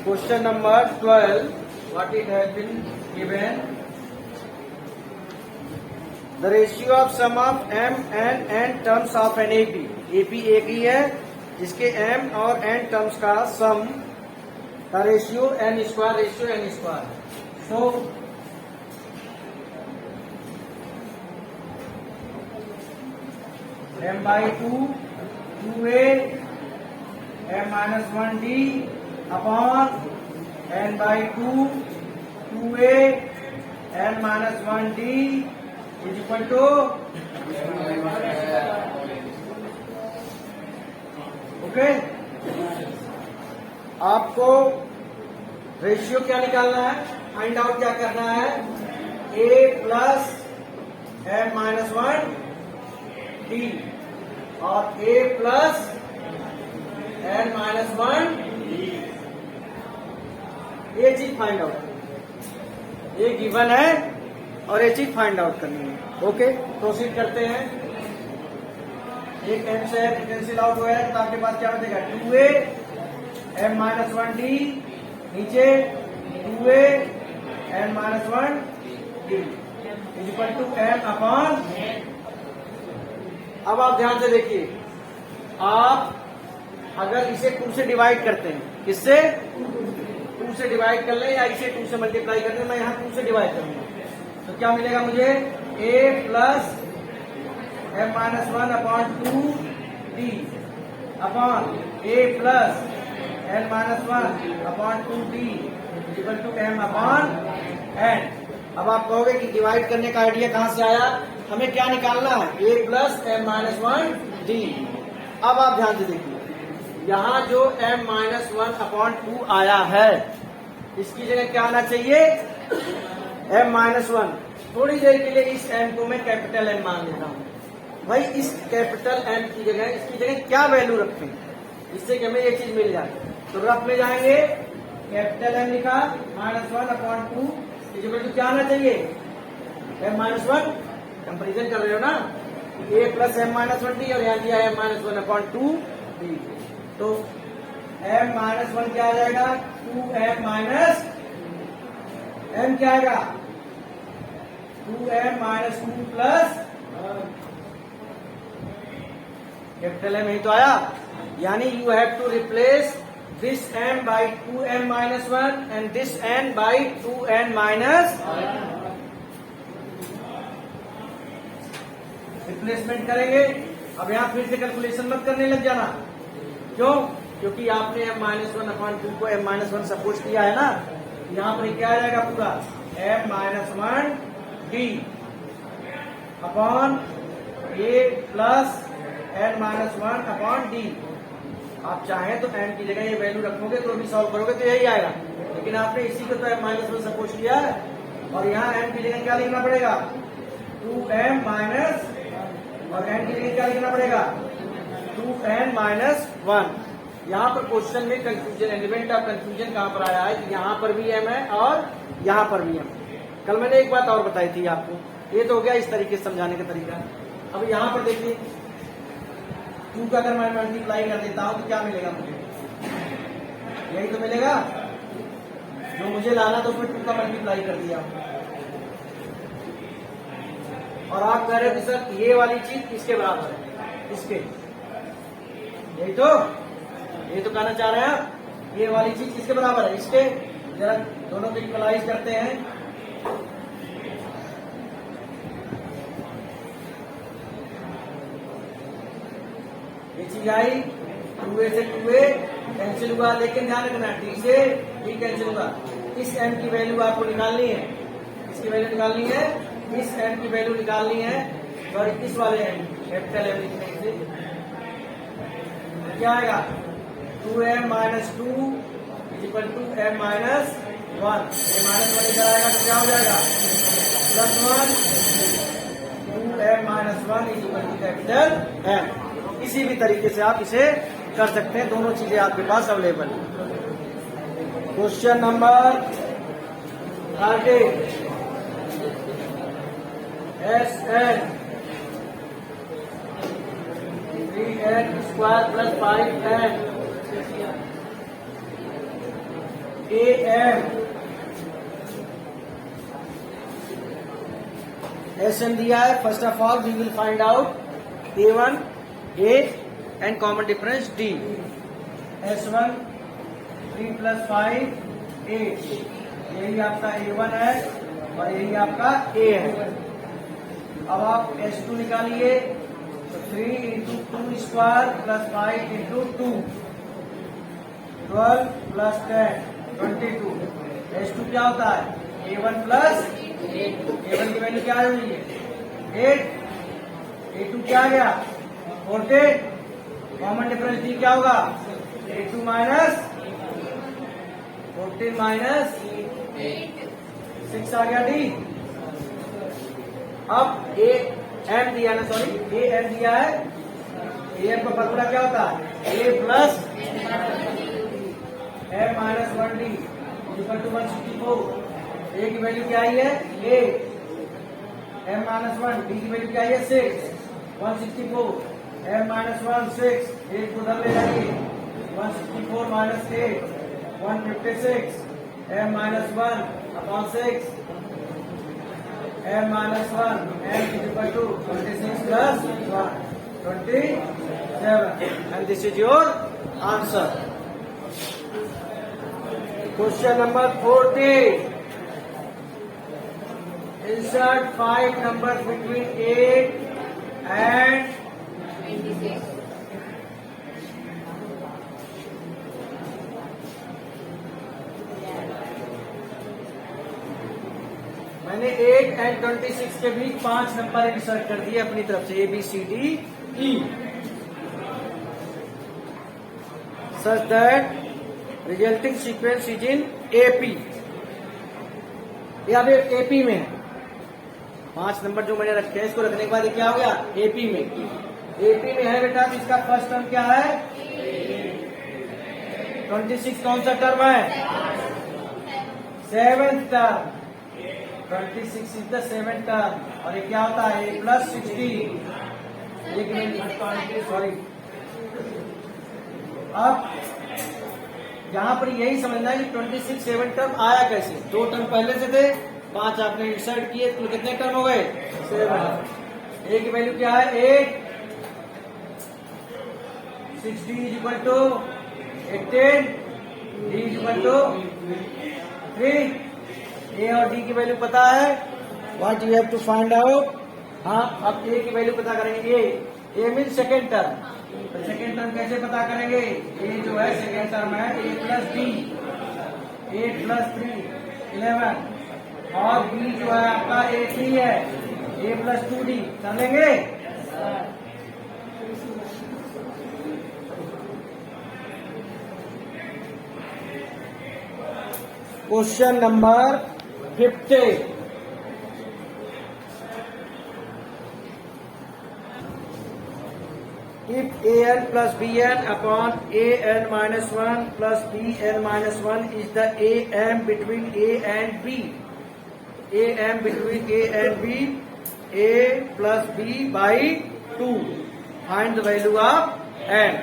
Question number 12. What it has been given? The ratio of sum of m and n terms of an AP. AP एक ही है जिसके m और n terms का sum का ratio n square. So m by 2 2a m minus 1d upon n by 2 2a n minus 1d is equal to okay. आपको ratio क्या निकालना है, फाइंड आउट क्या करना है, a plus m minus 1 d और a प्लस n माइनस 1 ये चीज फाइंड आउट, ये गिवन है और ये चीज फाइंड आउट करनी है। ओके, प्रोसीड करते हैं। एक m से कैंसिल आउट हुआ है तो आपके पास क्या बचेगा, 2a m माइनस 1d, नीचे 2a n minus 1d is equal to m upon. अब आप ध्यान से देखिए, आप अगर इसे 2 से डिवाइड करते हैं, किससे 2 से डिवाइड कर लें या इसे 2 से मल्टीप्लाई कर लें, मैं यहाँ 2 से डिवाइड करूंगा तो क्या मिलेगा मुझे, a plus m minus 1 upon 2d upon a plus n minus 1 upon 2d equal to m upon n। अब आप कहोगे कि डिवाइड करने का आइडिया कहां से आया, हमें क्या निकालना है, a plus m minus 1d। अब आप ध्यान से देखिए, यहाँ जो m माइनस 1 अपॉन 2 आया है इसकी जगह क्या आना चाहिए, m माइनस 1। थोड़ी देर के लिए इस m को मैं कैपिटल M मान लेता हूँ। भाई इस कैपिटल M की जगह इसकी जगह क्या वैल्यू रखें जिससे कि हमें ये चीज मिल जाए, तो रफ में जाएंगे, कैपिटल M लिखा माइनस 1 अपॉन 2 इक्वल टू क्या आना चाहिए, m माइनस 1। कंपेरिजन कर रहे हो ना, a plus m minus 1d और यहाँ दिया m माइनस 1 अपॉन 2d, तो m माइनस 1 क्या आ जाएगा, 2m माइनस m क्या आएगा, 2m minus 2 plus capital M यही तो आया। यानी you have to replace this m by 2m minus 1 and this n by 2n minus. Replacement करेंगे। अब यहाँ फिर से कैलकुलेशन मत करने लग जाना, क्यों, क्योंकि आपने m माइनस 1 अपॉन 2 को m माइनस 1 सपोज किया है ना, यहाँ पर क्या आ जाएगा पूरा m minus 1 d upon a plus n minus 1 upon d। आप चाहें तो n की जगह ये वैल्यू रखोगे तो भी सॉल्व करोगे तो यही आएगा, लेकिन आपने इसी को तो m माइनस 1 सपोज किया है और यहाँ n की जगह क्या लिखना पड़ेगा, 2m माइनस, और n की जगह क्या लिखना पड़ेगा, 2n माइनस 1। यहाँ पर क्वेश्चन में कंफ्यूजन, एलिमेंट ऑफ कंफ्यूजन कहाँ पर आया है कि यहाँ पर भी m है और यहाँ पर भी m। कल मैंने एक बात और बताई थी आपको, ये तो हो गया इस तरीके से समझाने का तरीका। अब यहाँ पर देखिए 2 का अगर मैं मल्टीप्लाई कर देता हूं तो क्या मिलेगा मुझे, यही तो मिलेगा जो मुझे लाना, तो उसमें 2 का मल्टीप्लाई कर दिया और आप कह रहे थे सर ये वाली चीज इसके बराबर है, इसके, यही तो कहना चाह रहे हैं आप, ये वाली चीज किसके बराबर है, इसके। जरा दोनों को इक्वलाइज करते हैं, ये चीज आई 2a से 2a कैंसिल हुआ, लेकिन ध्यान रखना d से d कैंसिल हुआ। इस m की वैल्यू आपको निकालनी है, इसकी वैल्यू निकालनी है, इस m की वैल्यू निकालनी है, और इस वाले m कैपिटल M लिखने से क्या आएगा, 2m minus 2 is equal to m minus 1। ये माइनस 1 इधर आएगा तो क्या हो जाएगा, plus 1, 2m minus 1 is equal to capital M। इसी भी तरीके से आप इसे कर सकते हैं, दोनों चीजें आपके पास अवेलेबल है। Question number 30, SN 3n square plus 5n A M S M दिया है। First of all we will find out A1 A and common difference D। S1 3 + 5 8, यही आपका A1 है और यही आपका A है। अब आप S2 निकालिए तो 3 × 2² + 5 × 2 12 + 10 22। S2 क्या होता है? A1 + A1 की वैल्यू क्या आ रही है? 8। A2 क्या आ गया? 14। कॉमन डिफरेंस D क्या होगा? A2 माइनस 14 माइनस 6 आ गया D। अब A M दिया ना, सॉरी A M दिया है। A M का फॉर्मूला क्या होता है? A + M - 1D = 164। A की वैल्यू क्या आई है? 8। M - 1 D की वैल्यू क्या आई है? 6। 164 M - 1 6, 8 को उधर ले जाइए। 164 - 8 156। M - 1 upon 6 M - 1 M = 26 + 1 27, and this is your answer. Question number 40. Insert 5 numbers between 8 and 26. मैंने 8 and 26 के बीच 5 नंबर इंसर्ट कर दिए अपनी तरफ से, ABCDE, such that resulting sequence is in AP। या फिर AP में है। 5 नंबर जो मैंने रखे हैं, इसको रखने के बाद ये क्या हो गया? AP में। AP में है बेटा, तो इसका फर्स्ट टर्म क्या है? 26 कौन सा टर्म है? 7th term. 26 is the 7th term. और ये क्या होता है? A + 16। सॉरी, अब यहां पर यही समझना है कि 26 7th टर्म आया कैसे। 2 टर्म पहले से थे, 5 आपने इंसर्ट किए, तो कितने टर्म हो गए? 7। A की वैल्यू क्या है? 8। 60 = 18। D = 3। A और D की वैल्यू पता है। What you have to find out? हाँ, अब A की वैल्यू पता करेंगे। A mean second term. तो सेकेंड टर्म कैसे पता करेंगे? A जो है सेकेंड टर्म है A + D। 8 + 3 11, और B जो है आपका 8 है, A + 2D। कर लेंगे? Question number 50। If AN + BN upon AN - 1 + BN - 1 is the AM between A and B, AM between A and B, A + B by 2, find the value of N।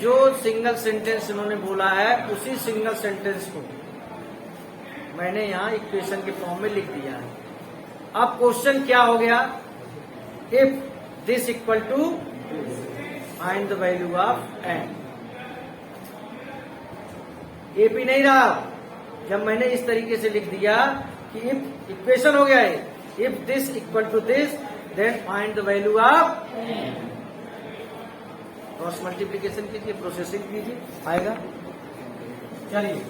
जो single sentence इन्होंने बोला है, उसी single sentence को मैंने यहाँ equation के form में लिख दिया है। अब क्वेश्चन क्या हो गया? If this equal to, find the value of N। AP नहीं रहा। जब मैंने इस तरीके से लिख दिया कि इफ इक्वेशन हो गया है, if this equal to this, then find the value of N। Cross multiplication कीजिए, प्रोसेसिंग कीजिए, आएगा। चलिए,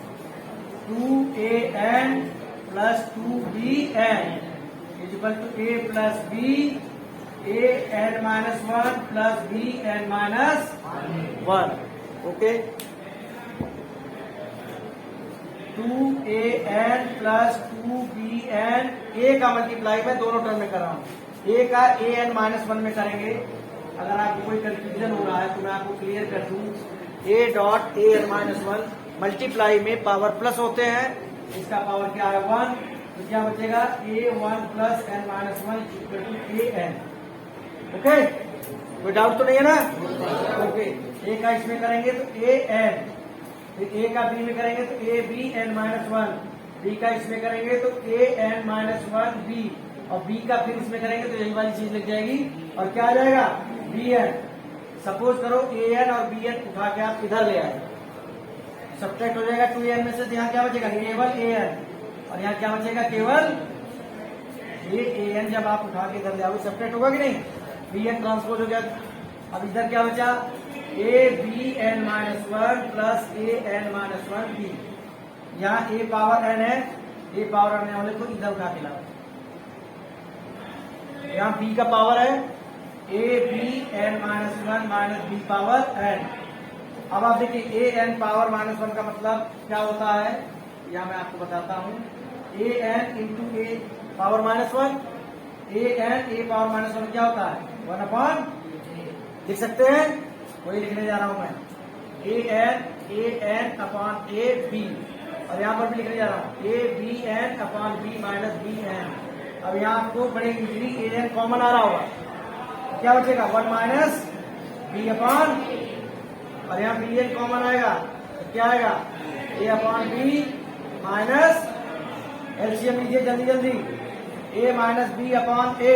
2AN + 2BN = A + B, AN - 1 + BN - 1। Okay, 2AN + 2BN, A का मल्टीप्लाई मैं दोनों टर्म में कर रहा हूँ। A का AN - 1 में करेंगे। अगर आपको कोई कंफ्यूजन हो रहा है तो मैं आपको क्लियर कर दूं। A.AN - 1 मल्टीप्लाई में पावर प्लस होते हैं, इसका पावर क्या है? 1। तो क्या बचेगा? A1 + N - 1 = AN। ओके, कोई डाउट तो नहीं है ना? ओके, A का इसमें करेंगे तो AN फिर ए का बी में करेंगे तो A B N minus one, B का इसमें करेंगे तो A N minus one B, और बी का फिर इसमें करेंगे तो यही वाली चीज लग जाएगी और क्या आ जाएगा बी एन। सपोज करो ए एन और बी एन उठा के आप इधर ले आए, सब्ट्रैक्ट हो जाएगा 2n में से, तो यहाँ क्या बचेगा केवल ए एन, और यहाँ क्या बचेगा केवल ये ए एन। जब आप उठा के इधर ले आओगे सब्ट्रैक्ट होगा कि नहीं, बी एन ट्रांसपोज हो गया। अब इधर क्या बचा A B N minus one plus A N minus one B, यहाँ ए पावर एन है, ए पावर आने वाले को इधर उठा के लाओ, यहाँ बी का पावर है A B N minus one minus B power N. अब आप देखिए A N power minus one का मतलब क्या होता है, यह मैं आपको बताता हूँ। A n into a power minus one, a n a power minus one क्या होता है 1/, लिख सकते हैं, वही लिखने जा रहा हूं मैं, A N upon A B, और यहाँ पर भी लिखने जा रहा हूँ A B N upon B minus B N. अब यहाँ आपको बड़े इजीली ए एन कॉमन आ रहा होगा, क्या बचेगा 1 माइनस बी अपॉन, और यहाँ बी एन कॉमन आएगा तो क्या आएगा a upon B minus, LCM लीजिए जल्दी जल्दी, a minus b upon a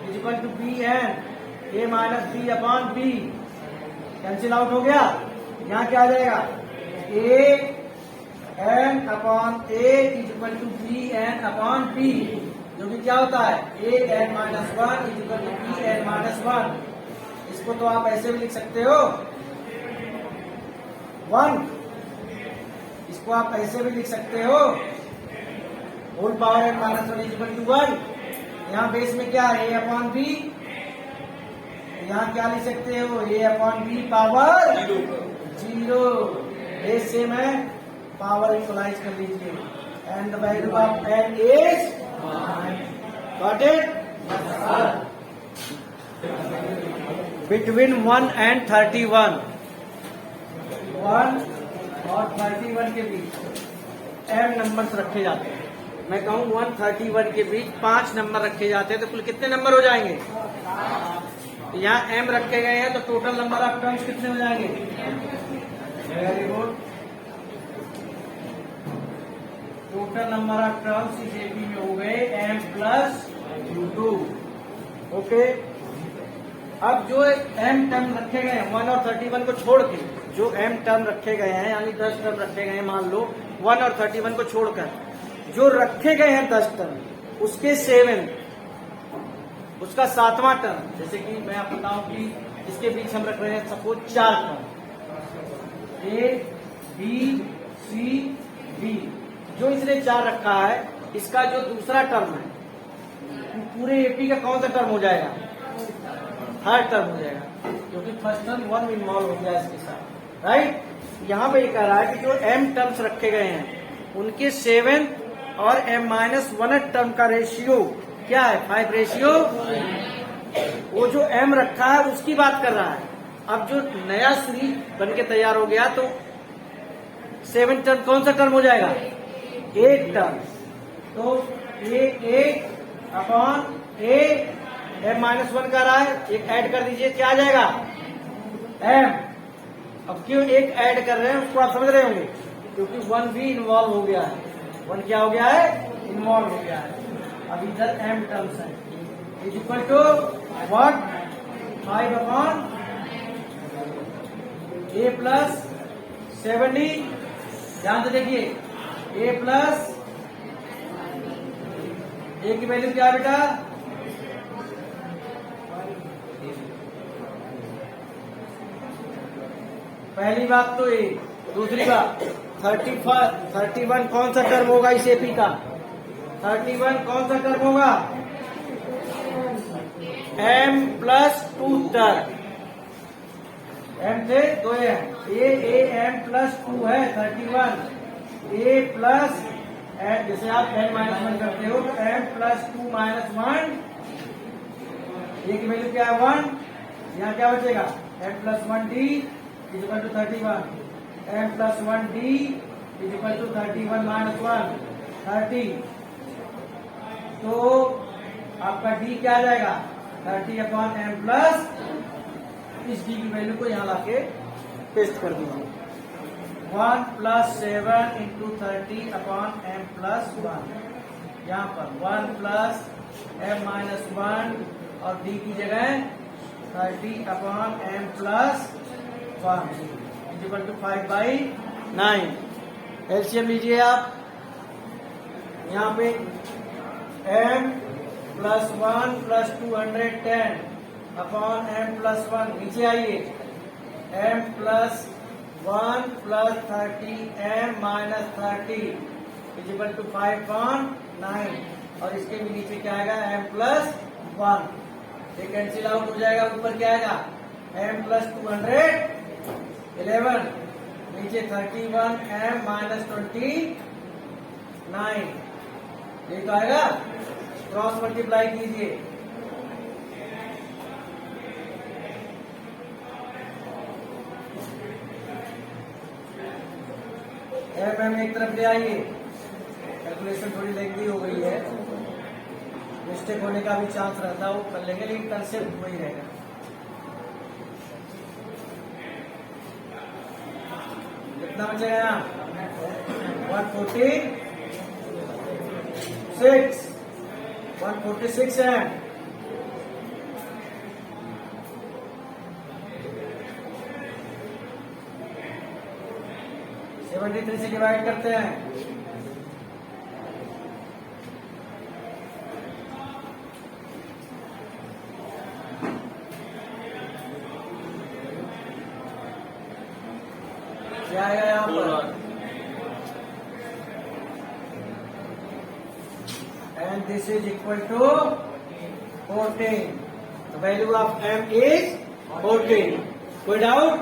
is equal to b n, a minus b upon b cancel out हो गया। यहाँ क्या आ जाएगा a N upon a is equal to b N upon b, जो कि क्या होता है a N minus one is equal to b N minus one. इसको तो आप ऐसे भी लिख सकते हो 1, इसको आप ऐसे भी लिख सकते हो whole power N minus one is equal to 1। यहाँ बेस में क्या है ए अपॉन बी, यहाँ क्या लिख सकते हो a upon b power 0, base same है, पावर इक्वलाइज कर लीजिए, and the value of n is got it. Between 1 and 31, 1 और 31 के बीच m नंबर्स रखे जाते हैं। मैं कहूँ 131 के बीच 5 नंबर रखे जाते हैं, तो कुल कितने नंबर हो जाएंगे, यहाँ m रखे गए हैं तो टोटल नंबर ऑफ टर्म्स कितने हो जाएंगे, very good, total number of terms इस एपी में हो गए m प्लस 2। ओके, अब जो m टर्म रखे गए हैं 1 और 31 को छोड़ के, जो m टर्म रखे गए हैं यानी 10 टर्म रखे गए हैं, मान लो 1 और 31 को छोड़कर जो रखे गए हैं 10 टर्म, उसके 7 उसका 7वां टर्म, जैसे कि मैं आपको बताऊं कि इसके बीच हम रख रहे हैं suppose 4 term A B C D, जो इसने 4 रखा है, इसका जो दूसरा टर्म है पूरे एपी का कौन सा टर्म हो जाएगा, थर्ड टर्म हो जाएगा, क्योंकि फर्स्ट टर्म 1 इन्वॉल्व हो गया इसके साथ, राइट। यहाँ पे ये कह रहा है कि जो m टर्म्स रखे गए हैं उनके 7 और m-1 टर्म का रेशियो क्या है 5 रेशियो, वो जो m रखा है उसकी बात कर रहा है। अब जो नया सीरीज बन के तैयार हो गया तो 7 टर्म कौन सा टर्म हो जाएगा, 8 टर्म, तो a 8 अपॉन a m-1 का रहा है, एक ऐड कर दीजिए, क्या आ जाएगा m। अब क्यों एक ऐड कर रहे हैं उसको आप समझ रहे होंगे, क्योंकि 1 भी इन्वॉल्व हो गया है, 1 क्या हो गया है, इन्वॉल्व हो गया है। अब इधर m टर्म्स है is equal to what 5 upon a plus 70, ध्यान से देखिए a प्लस a की वैल्यू क्या है बेटा, पहली बात तो ये, दूसरी बात 31 कौन सा टर्म होगा इस एपी का, 31 कौन सा टर्म होगा, m प्लस 2 टर्म, m थे तो ए m प्लस 2 है 31, a प्लस जैसे आप n-1 करते हो तो m प्लस 2 माइनस 1, ये की वैल्यू क्या है 1, यहाँ क्या बचेगा m plus 1d is equal to 31, m plus 1d is equal to 31 minus 1 30, तो आपका d क्या आ जाएगा 30 अपॉन m प्लस, इस d की वैल्यू को यहाँ लाके पेस्ट कर दूंगा। 1 plus 7 into 30 upon m plus 1। यहाँ पर 1 प्लस m माइनस 1 और d की जगह 30 upon m plus 1 equal to 5/9। LCM लीजिए आप। यहाँ पे m plus 1 plus 210 upon m plus 1। नीचे आइए, m plus 1 plus 30 m minus 30 equal to 5/9। और इसके भी नीचे क्या आएगा, m प्लस 1। ये कैंसिल आउट हो जाएगा। ऊपर क्या आएगा, m प्लस 211, नीचे 31 m माइनस 29। ये तो आएगा। क्रॉस मल्टीप्लाई कीजिए। m एक तरफ ले आइए। कैलकुलेशन थोड़ी लेंदी हो गई है, मिस्टेक होने का भी चांस रहता है, वो कर लेंगे, लेकिन कंसेप्ट वही रहेगा। कितना बचेगा यहाँ, 146 है। 73 से डिवाइड करते हैं। क्या आएगा यहाँ पर, and this is equal to 14। The value of m is 14। कोई डाउट?